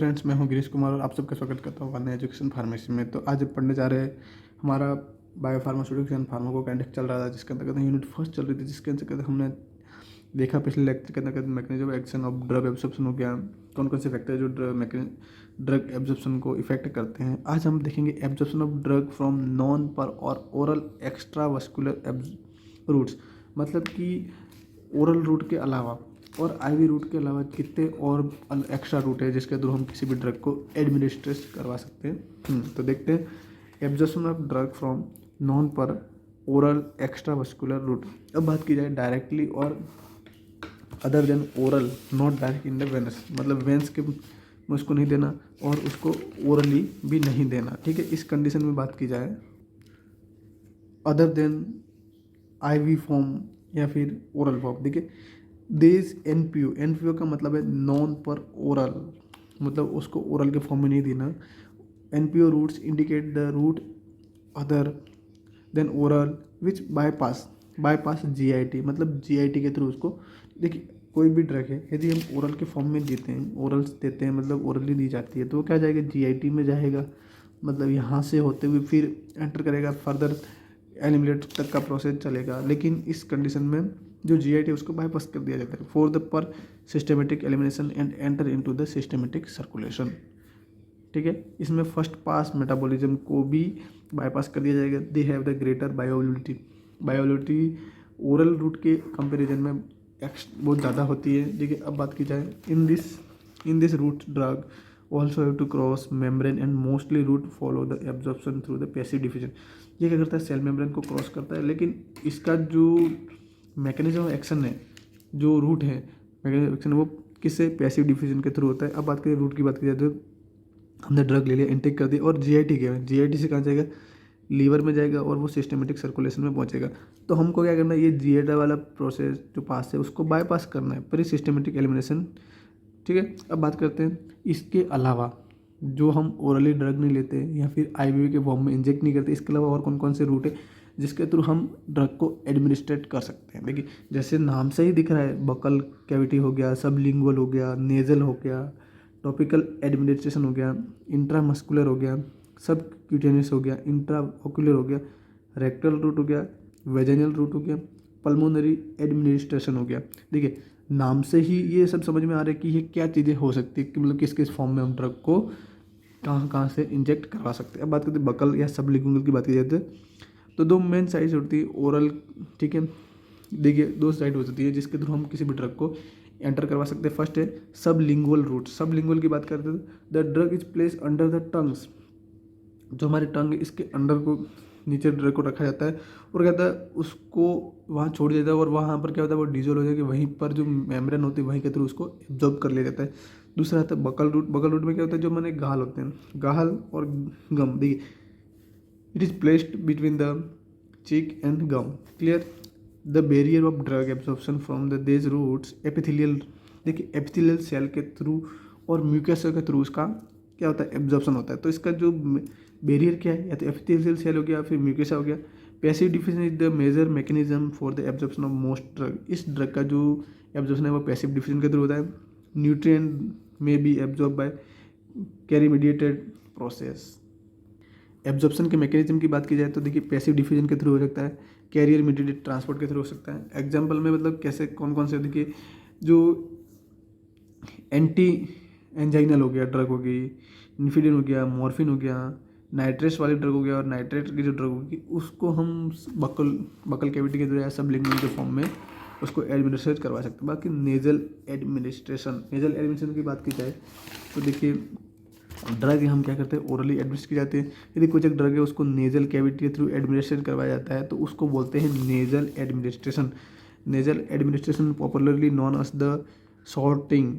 Friends, मैं हूं गिरीश कुमार और आप सबका स्वागत करता हूं वन्य एजुकेशन फार्मेसी में। तो आज पढ़ने जा रहे हैं हमारा बायो फार्मास्यूटिक्स एंड फार्माकोकाइनेटिक्स चल रहा था, जिसके अंतर्गत यूनिट फर्स्ट चल रही थी, जिसके अंतर्गत हमने देखा पिछले लेक्चर के अंतर्गत mechanism of action of drug absorption हो गया, कौन कौन से फैक्टर है जो ड्रग एब्जॉर्प्शन को इफेक्ट करते हैं। आज हम देखेंगे absorption of drug from non पर और ओरल एक्स्ट्रावास्कुलर रूट्स, मतलब कि ओरल रूट के अलावा और आईवी रूट के अलावा कितने और एक्स्ट्रा रूट है जिसके थ्रू हम किसी भी ड्रग को एडमिनिस्ट्रेट करवा सकते हैं। तो देखते हैं absorption of drug from non per oral extravascular route. अब बात की जाए डायरेक्टली और other than oral, not direct in the venous, मतलब वेंस के में उसको नहीं देना और उसको ओरली भी नहीं देना। ठीक है, इस कंडीशन में बात की जाए अदर देन आईवी फॉर्म या फिर ओरल फॉर्म। देखिए दिस एनपीओ का मतलब है नॉन पर ओरल, मतलब उसको ओरल के फॉर्म में नहीं देना। NPO routes indicate the route other than oral which bypass GIT, मतलब जीआईटी के थ्रू उसको। देखिए कोई भी ड्रग है यदि हम ओरल के फॉर्म में देते हैं, ओरल्स देते हैं मतलब ओरली दी जाती है, तो वो क्या जाएगा जीआईटी में जाएगा, मतलब यहाँ से होते हुए फिर एंटर करेगा, फर्दर एलिमिनेट तक का प्रोसेस चलेगा। लेकिन इस कंडीशन में जो जीआईटी उसको बाईपास कर दिया जाता है फॉर द पर systematic elimination and enter into the systematic circulation. ठीक है, इसमें फर्स्ट पास मेटाबॉलिज्म को भी बाईपास कर दिया जाएगा। They have the greater बायोबिलिटी oral route के कंपैरिजन में बहुत ज़्यादा होती है। देखिए अब बात की जाए in this route drug also have to cross membrane and mostly route follow the absorption through the passive diffusion. ये क्या करता है, सेल मेम्ब्रेन को क्रॉस करता है, लेकिन इसका जो मैकेनिज्म ऑफ एक्शन है, जो रूट है मैकेनिज्म एक्शन, वो किससे, पैसिव डिफ्यूजन के थ्रू होता है। अब बात करें रूट की, बात की जाए तो हमने ड्रग ले लिया, इनटेक कर दिया और जीआईटी गया, जीआईटी से कहाँ जाएगा, लीवर में जाएगा और वो सिस्टमेटिक सर्कुलेशन में पहुंचेगा। तो हमको क्या करना है, ये जीआईटी वाला प्रोसेस जो पास है उसको बाईपास करना है, प्री सिस्टमेटिक एलिमिनेशन। ठीक है, अब बात करते हैं इसके अलावा जो हम ओरली ड्रग नहीं लेते या फिर आईवी के फॉर्म में इंजेक्ट नहीं करते, इसके अलावा और कौन कौन से रूट है जिसके थ्रू हम ड्रग को एडमिनिस्ट्रेट कर सकते हैं। देखिए जैसे नाम से ही दिख रहा है, बकल कैविटी हो गया, सबलिंगुअल हो गया, नेजल हो गया, टॉपिकल एडमिनिस्ट्रेशन हो गया, इंट्रामस्कुलर हो गया, सब क्यूटेनियस हो गया, इंट्राओक्यूलर हो गया, रेक्टल रूट हो गया, वेजाइनल रूट हो गया, पल्मोनरी एडमिनिस्ट्रेशन हो गया। देखिए नाम से ही ये सब समझ में आ रहा है कि ये क्या चीज़ें हो सकती है, कि मतलब किस किस फॉर्म में हम ड्रग को कहाँ कहाँ से इंजेक्ट करवा सकते हैं। अब बात करते हैं बकल या सबलिंगुअल की बात की जाए तो दो मेन साइज होती है ओरल। ठीक है, देखिए दो साइड हो सकती है जिसके थ्रू हम किसी भी ड्रग को एंटर करवा सकते हैं। फर्स्ट है सबलिंगुअल रूट। सबलिंगुअल की बात करते हैं the drug is place under the tongues, जो हमारी टंग है इसके अंडर को, नीचे ड्रग को रखा जाता है और कहता है उसको वहाँ छोड़ दिया जाता है और वहाँ पर क्या होता है वो डिजोल्व हो जाएगी, वहीं पर जो मेम्ब्रेन होती है वहीं के थ्रू उसको एब्जॉर्ब कर लिया जाता है। दूसरा आता है बकल रूट। बकल रूट में क्या होता है, जो मैंने गाल होते हैं, गाल और गम, देखिए it is placed between the cheek and gum. Clear, the barrier of drug absorption from the these routes epithelial. देखिए एपिथेलियल सेल के थ्रू और म्यूकस के थ्रू उसका क्या होता है, एब्जॉर्प्शन होता है। तो इसका जो बैरियर क्या है, या तो एपिथेलियल सेल हो गया फिर म्यूकसा हो गया। Passive diffusion is the major mechanism for the absorption of most drug. इस ड्रग का जो एब्जॉर्प्शन है वो पैसिव डिफ्यूजन के थ्रू होता है। न्यूट्रिएंट में be absorb by carry mediated process. Absorption के मैकेनिज्म की बात की जाए तो देखिए पैसिव डिफ्यूजन के थ्रू हो सकता है, कैरियर मीडिएटेड ट्रांसपोर्ट के थ्रू हो सकता है। एग्जाम्पल में मतलब कैसे, कौन कौन से, देखिए जो एंटी एंजाइनल हो गया ड्रग हो गई, निफिडिन हो गया, मॉर्फिन हो गया, नाइट्रेस वाली ड्रग हो गया, और नाइट्रेट की जो ड्रग होगी उसको हम बकल कैविटी के थ्रू या सबलिंगुअल के फॉर्म में उसको एडमिनिस्ट्रेट करवा सकते हैं। बाकी नेजल एडमिनिस्ट्रेशन की बात की जाए तो देखिए ड्रग हम क्या करते हैं, ओरली एडमिनिस्ट्रेट की जाती है। यदि कुछ एक ड्रग है उसको नेजल कैविटी के थ्रू एडमिनिस्ट्रेट करवाया जाता है तो उसको बोलते हैं nasal administration. Nasal administration popularly known as the snorting.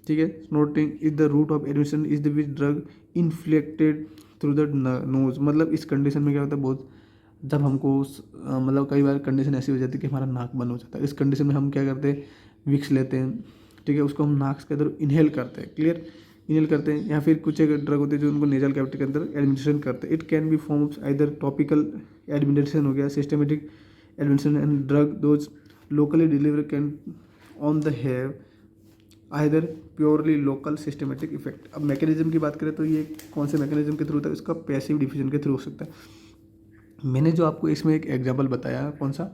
ठीक है, snorting is the route of administration is the which drug inflected through the nose. मतलब इस कंडीशन में क्या होता है, बहुत जब हमको मतलब कई बार कंडीशन ऐसी हो जाती है कि हमारा नाक बंद हो जाता है, इस कंडीशन में हम क्या करते हैं, विक्स लेते हैं। ठीक है, उसको हम नाक के अंदर इनहेल करते हैं। क्लियर, इनहेल करते हैं, या फिर कुछ एक ड्रग होते हैं जो उनको नेजल कैविटी के अंदर एडमिनिस्ट्रेशन करते हैं। It can be forms either topical administration हो गया, systematic administration and drug those locally deliver can on the have either purely local systematic effect. अब मैकेनिज्म की बात करें तो ये कौन से मैकेनिज्म के थ्रू होता है, इसका पैसिव डिफ्यूजन के थ्रू हो सकता है। मैंने जो आपको इसमें एक एग्जांपल बताया कौन सा,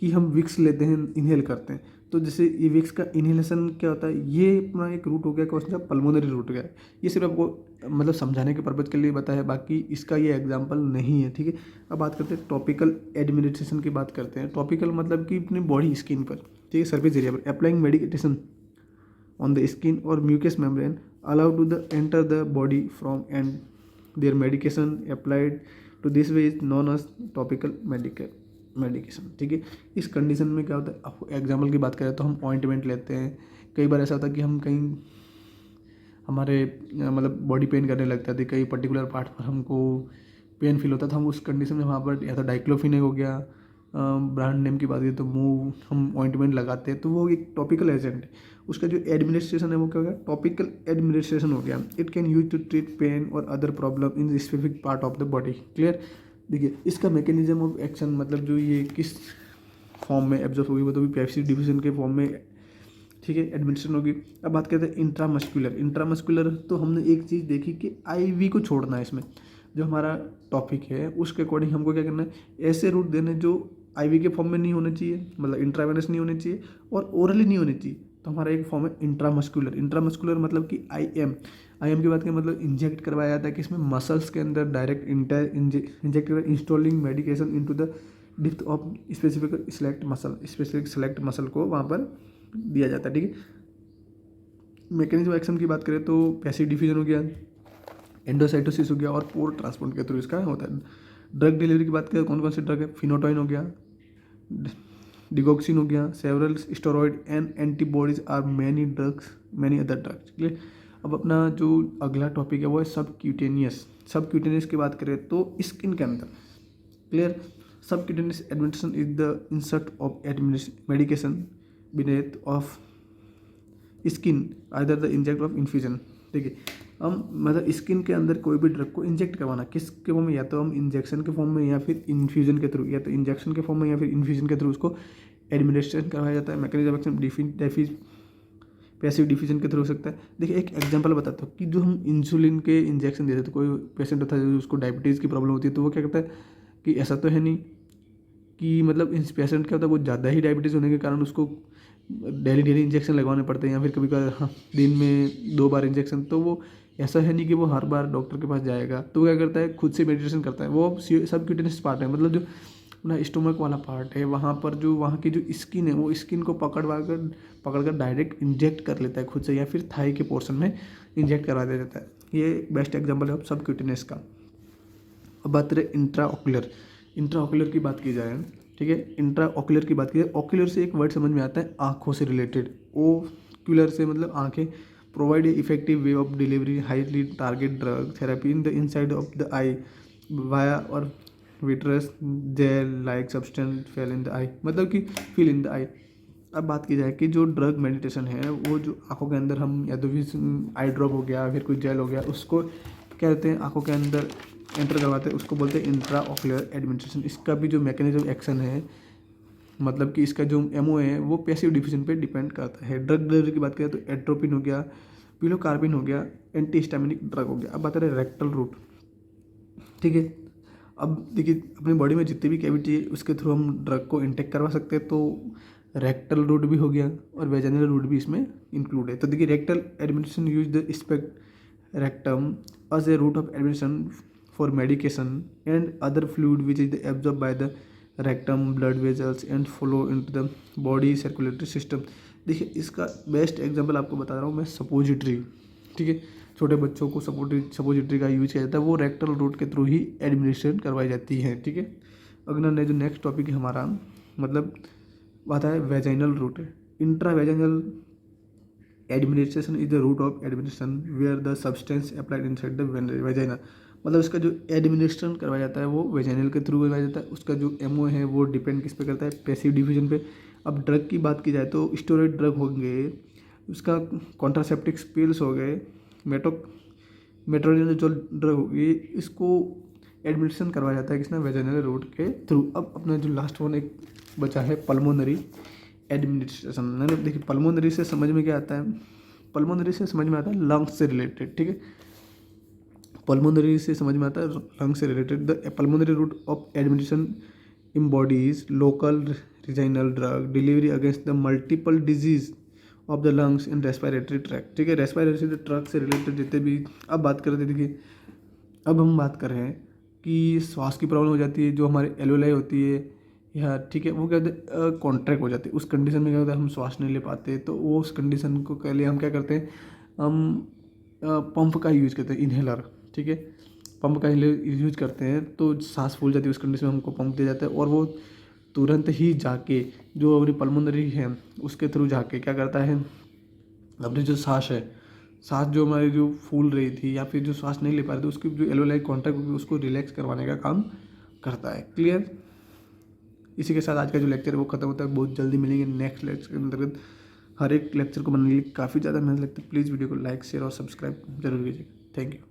कि हम विक्स लेते हैं, इनहेल करते हैं, तो जैसे ये विक्स का इनहेलेशन क्या होता है, ये अपना एक रूट हो गया, कौन सा, पल्मोनरी रूट हो गया। ये सिर्फ आपको मतलब समझाने के पर्पज़ के लिए बताया, बाकी इसका ये एग्जांपल नहीं है, ठीक है। अब बात करते हैं टॉपिकल एडमिनिस्ट्रेशन की बात करते हैं। टॉपिकल मतलब कि अपनी बॉडी स्किन पर, ठीक है, सर्फेस एरिया पर applying medication on the skin or mucous membrane allowed to the enter the body from, and their medication applied to this way is known as topical medication, ठीक है। इस condition में क्या होता है, आपको एग्जाम्पल की बात करें तो हम ऑइंटमेंट लेते हैं। कई बार ऐसा होता है कि हम कहीं हमारे मतलब बॉडी पेन करने लगता है, कई पर्टिकुलर पार्ट पर हमको पेन फील होता है, तो हम उस कंडीशन में वहाँ पर या तो डाइक्लोफिनेक हो गया, ब्रांड नेम की बात करें तो मूव हम ऑइंटमेंट लगाते हैं, तो वो एक टॉपिकल एजेंट है। उसका जो एडमिनिस्ट्रेशन है वो क्या हो गया, टॉपिकल एडमिनिस्ट्रेशन हो गया। It can use to treat pain और other problem in specific part of the body. Clear. देखिए इसका मैकेनिज्म ऑफ एक्शन मतलब जो ये किस फॉर्म में एब्जॉर्ब होगी, वो तो भी पैसिव डिफ्यूजन के फॉर्म में, ठीक है, एडमिनिस्ट्रेशन होगी। अब बात करते हैं इंट्रामस्कुलर। इंट्रामस्कुलर तो हमने एक चीज़ देखी कि आईवी को छोड़ना है इसमें, जो हमारा टॉपिक है उसके अकॉर्डिंग हमको क्या करना है, ऐसे रूट देने जो आईवी के फॉर्म में नहीं होने चाहिए, मतलब इंट्रावेनस नहीं होने चाहिए और ओरली नहीं होने चाहिए, तो हमारा एक फॉर्म है इंट्रामस्कुलर। इंट्रामस्कुलर मतलब कि आई एम की बात करें मतलब इंजेक्ट करवाया जाता है कि इसमें मसल्स के अंदर डायरेक्ट इंजेक्ट कर installing medication into the depth of specific select muscle को वहाँ पर दिया जाता है, ठीक है। मैकेनिज्म एक्शन की बात करें तो पैसिव डिफ्यूजन हो गया, एंडोसाइटोसिस हो गया और पोर ट्रांसपोर्ट के थ्रू इसका होता है। ड्रग डिलीवरी की बात करें कौन कौन से ड्रग है, फिनोटॉइन हो गया, डिगोक्सिन हो गया, several steroid and antibodies are many other drugs. Clear. अब अपना जो अगला टॉपिक है वो है सबक्यूटेनियस की बात करें तो स्किन के अंदर। Clear. Subcutaneous administration is the insert of medication beneath of skin either the inject of infusion. देखिए हम मतलब स्किन के अंदर कोई भी ड्रग को इंजेक्ट करवाना किसके फॉर्म में, या तो हम इंजेक्शन के फॉर्म में या फिर इन्फ्यूजन के थ्रू, या तो इंजेक्शन के फॉर्म में या फिर इन्फ्यूजन के थ्रू उसको एडमिनिस्ट्रेशन करवाया जाता है। मैकेनिज्म एक्शन पैसिव डिफ्यूजन के थ्रू हो सकता है। देखिए एक एग्जांपल बताता हूँ कि जो हम इंसुलिन के इंजेक्शन देते हैं, तो कोई पेशेंट होता है जो उसको डायबिटीज़ की प्रॉब्लम होती है, तो वो क्या करता है कि ऐसा तो है नहीं कि मतलब इस पेशेंट क्या होता है वो ज़्यादा ही डायबिटीज़ होने के कारण उसको डेली इंजेक्शन लगवाने पड़ते हैं, या फिर कभी कभार दिन में 2 बार इंजेक्शन, तो वो ऐसा है नहीं कि वो हर बार डॉक्टर के पास जाएगा, तो वो क्या करता है खुद से मेडिटेशन करता है। वो सबक्यूटेनियस पार्ट है, मतलब जो अपना स्टोमक वाला पार्ट है, वहाँ पर जो वहाँ की जो स्किन है वो स्किन को पकड़ कर डायरेक्ट इंजेक्ट कर लेता है खुद से, या फिर थाई के पोर्शन में इंजेक्ट करवा दे देता है। ये बेस्ट एग्जाम्पल है सबक्यूटेनियस का। अब बात करें इंट्राऑक्यूलर की बात की जाए, ठीक है। इंट्राऑक्यूलर की बात की जाए, ऑक्यूलर से एक वर्ड समझ में आता है आँखों से रिलेटेड, ओक्यूलर से मतलब आँखें। Provide a effective way of delivery highly target drug therapy in the inside of the eye via और vitreous gel like substance fill in the eye, मतलब कि फील इन द आई। अब बात की जाए कि जो ड्रग मेडिटेशन है वो जो आँखों के अंदर हम या तो फिर आई ड्रॉप हो गया फिर कोई जेल हो गया, उसको क्या कहते हैं आँखों के अंदर एंटर करवाते हैं, उसको बोलते हैं इंट्राऑक्यूलर एडमिनिस्ट्रेशन। इसका भी जो मैकेनिज्म एक्शन है मतलब कि इसका जो एमओ है वो पैसिव डिफ्यूजन पे डिपेंड करता है। ड्रग डिलीवरी की बात करें तो एट्रोपिन हो गया, पिलोकार्बिन हो गया, एंटी हिस्टामिनिक ड्रग हो गया। अब बात करें रेक्टल रूट, ठीक है। अब देखिए अपनी बॉडी में जितनी भी कैविटी है उसके थ्रू हम ड्रग को इंटेक करवा सकते हैं, तो रेक्टल रूट भी हो गया और वेजाइनल रूट भी इसमें इंक्लूड है। तो देखिए rectal administration use the aspect rectum as a route of administration for medication and other fluid which is absorbed by the rectum blood vessels and flow into the body circulatory system। देखिए इसका best example आपको बता रहा हूँ मैं, suppository, ठीक है। छोटे बच्चों को सपोजिटरी का यूज किया जाता है, वो रेक्टल रूट के थ्रू ही एडमिनिस्ट्रेशन करवाई जाती है, ठीक है। अगला जो नेक्स्ट टॉपिक है हमारा मतलब बात है vaginal route. Intra vaginal administration is the route of administration where the substance applied inside the vagina, मतलब इसका जो एडमिनिस्ट्रेशन करवाया जाता है वो वेजाइनल के थ्रू करवाया जाता है। उसका जो एमओ है वो डिपेंड किस पे करता है, पैसिव डिफ्यूजन पे। अब ड्रग की बात की जाए तो स्टेरॉइड ड्रग होंगे, उसका कॉन्ट्रासेप्टिक पिल्स हो गए, मेट्रोनिल जो ड्रग होगी, इसको एडमिनिस्ट्रेशन करवाया जाता है किसने, वेजाइनल रूट के थ्रू। अब अपना जो लास्ट वन एक बचा है पल्मोनरी एडमिनिस्ट्रेशन। मैंने देखिए पल्मोनरी से समझ में क्या आता है, पल्मोनरी से समझ में आता है लंग्स से रिलेटेड, ठीक है। पल्मोनरी से समझ में आता है लंग्स से related. The pulmonary route of administration embodies local regional drug delivery against the multiple disease of the lungs and respiratory tract, ठीक है। रेस्पिरेटरी ट्रैक्ट से रिलेटेड जितने भी अब बात करते थे, देखिए अब हम बात कर रहे हैं कि श्वास की प्रॉब्लम हो जाती है, जो हमारे एलोलाई होती है या ठीक है, वो क्या होता है कॉन्ट्रैक्ट हो जाती है। उस कंडीशन में क्या होता है हम श्वास नहीं ले पाते, तो वो उस कंडीशन को के लिए हम क्या करते हैं, हम पंप का यूज़ करते हैं, इन्हेलर, ठीक है। पंप का यूज करते हैं तो सांस फूल जाती है, उस कंडीशन में हमको पंप दिया जाता है और वो तुरंत ही जाके जो हमारी पल्मोनरी है उसके थ्रू जाके क्या करता है, अपनी जो सांस है, सांस जो हमारी जो फूल रही थी या फिर जो सांस नहीं ले पा रही थी, उसकी जो एलोलाई कॉन्ट्रैक्ट होगी उसको रिलैक्स करवाने का काम करता है। क्लियर। इसी के साथ आज का जो लेक्चर है वो खत्म होता है। बहुत जल्दी मिलेंगे नेक्स्ट लेक्चर के अंतर्गत। हर एक लेक्चर को बनाने के लिए काफ़ी ज़्यादा मेहनत लगती है। प्लीज़ वीडियो को लाइक शेयर और सब्सक्राइब जरूर कीजिएगा। Thank you.